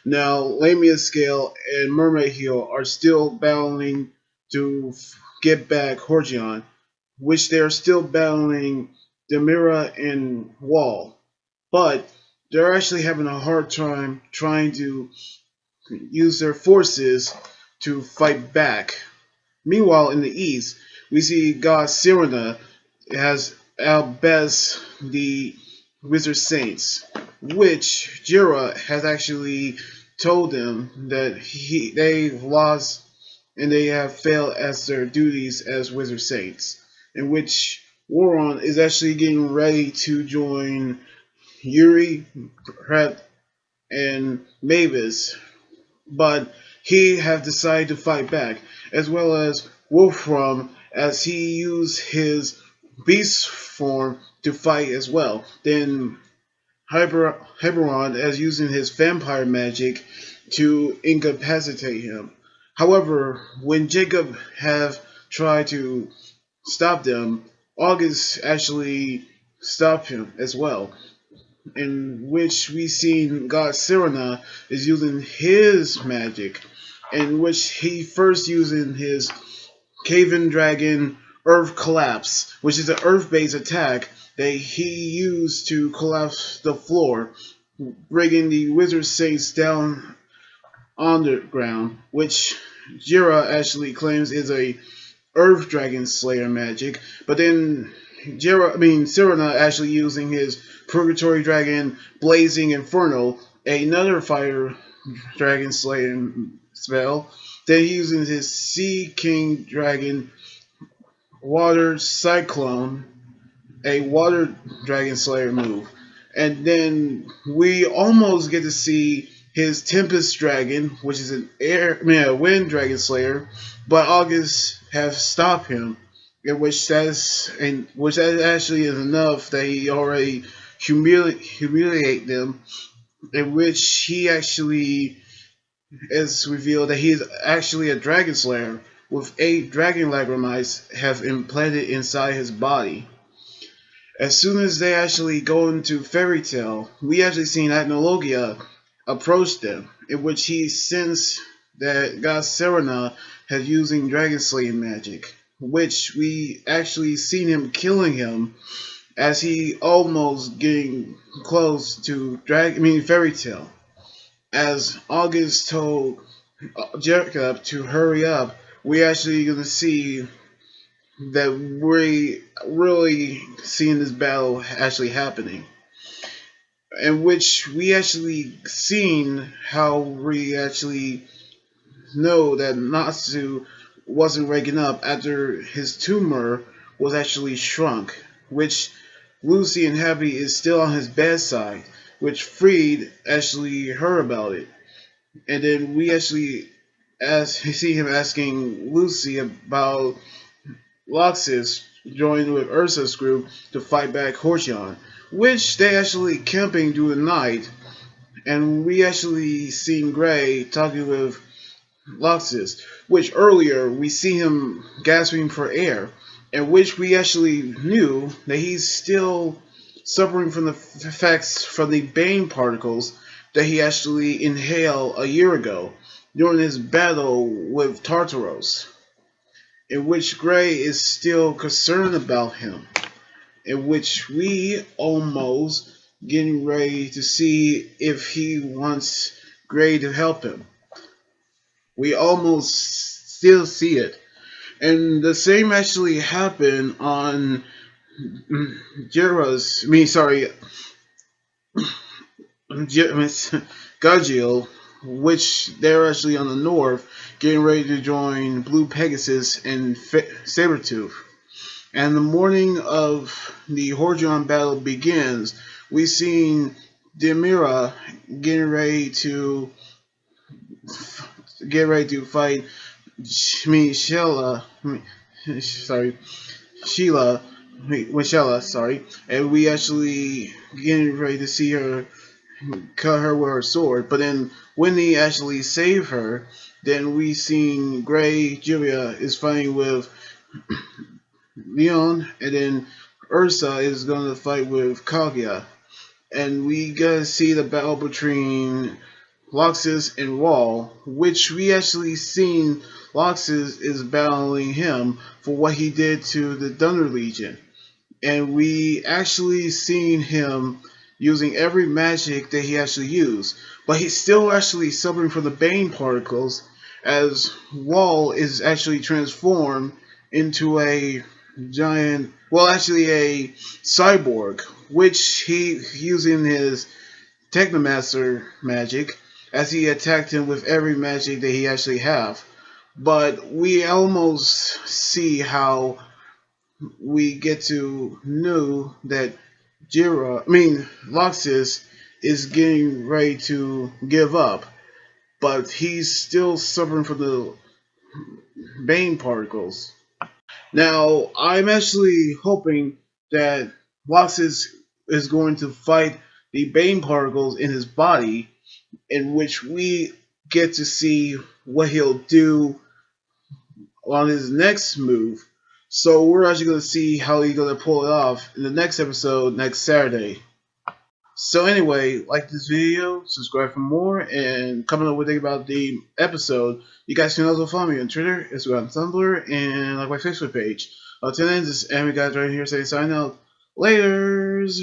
Now, Lamia Scale and Mermaid Heel are still battling to get back Hargeon, which they are still battling Demira and Wall. But they're actually having a hard time trying to use their forces to fight back. Meanwhile, in the east, we see God Sirena has outbest the Wizard Saints, which Jira has actually told them that they've lost and they have failed as their duties as Wizard Saints, in which Waron is actually getting ready to join Yuri, Pratt, and Mavis, but he have decided to fight back, as well as Wolfram, as he used his beast form to fight as well. Then Hyperon as using his vampire magic to incapacitate him. However, when Jacob have tried to stop them, August actually stopped him as well, in which we seen God Serena is using his magic, in which he first using his Caven Dragon Earth Collapse, which is an Earth-based attack that he used to collapse the floor, bringing the Wizard Saints down underground, which Jira actually claims is a Earth Dragon Slayer magic, but then Serena actually using his Purgatory Dragon Blazing Inferno, another Fire Dragon Slayer spell. Then using his Sea King Dragon Water Cyclone, a Water Dragon Slayer move. And then we almost get to see his Tempest Dragon, which is a Wind Dragon Slayer, but August have stopped him, in which that actually is enough that he already humiliate them, in which he actually is revealed that he is actually a Dragon Slayer with 8 Dragon Lagramites have implanted inside his body. As soon as they actually go into Fairy Tale, we actually seen Agnologia approach them, in which he sensed that God Serena has using Dragon Slaying magic, which we actually seen him killing him as he almost getting close to Fairy Tale. As August told Jacob to hurry up, we actually gonna see that we really seeing this battle actually happening, in which we actually seen how we actually know that Natsu wasn't waking up after his tumor was actually shrunk, which Lucy and Happy is still on his bedside, which Freed actually heard about it. And then we actually see him asking Lucy about Laxus joined with Ursa's group to fight back Hargeon, which they actually camping through the night. And we actually seen Gray talking with Laxus, which earlier we see him gasping for air, and which we actually knew that he's still suffering from the effects from the Bane particles that he actually inhaled a year ago during his battle with Tartaros, in which Gray is still concerned about him, in which we almost getting ready to see if he wants Gray to help him. We almost still see it. And the same actually happened on Jira's, Gajiel, which they're actually on the north, getting ready to join Blue Pegasus and Sabretooth. And the morning of the Hargeon battle begins, we seen Demira getting ready to fight Sheila, and we actually getting ready to see her cut her with her sword. But then when he actually saved her, then we seen Gray Julia is fighting with Leon, and then Ursa is going to fight with Kaguya. And we gotta see the battle between Laxus and Wall, which we actually seen Laxus is battling him for what he did to the Thunder Legion. And we actually seen him using every magic that he actually used. But he's still actually suffering from the Bane particles as Wall is actually transformed into a giant, well actually a cyborg, which he using his Technomaster magic as he attacked him with every magic that he actually have. But we almost see how we get to know that Laxus is getting ready to give up, but he's still suffering from the Bane particles. Now, I'm actually hoping that Laxus is going to fight the Bane particles in his body, in which we get to see what he'll do on his next move. So we're actually going to see how he's going to pull it off in the next episode next Saturday. So anyway, like this video, subscribe for more, and comment on what you think about the episode. You guys can also follow me on Twitter, Instagram, Tumblr, and like my Facebook page. Until then, this is Anime Guys right here saying sign out. Laters!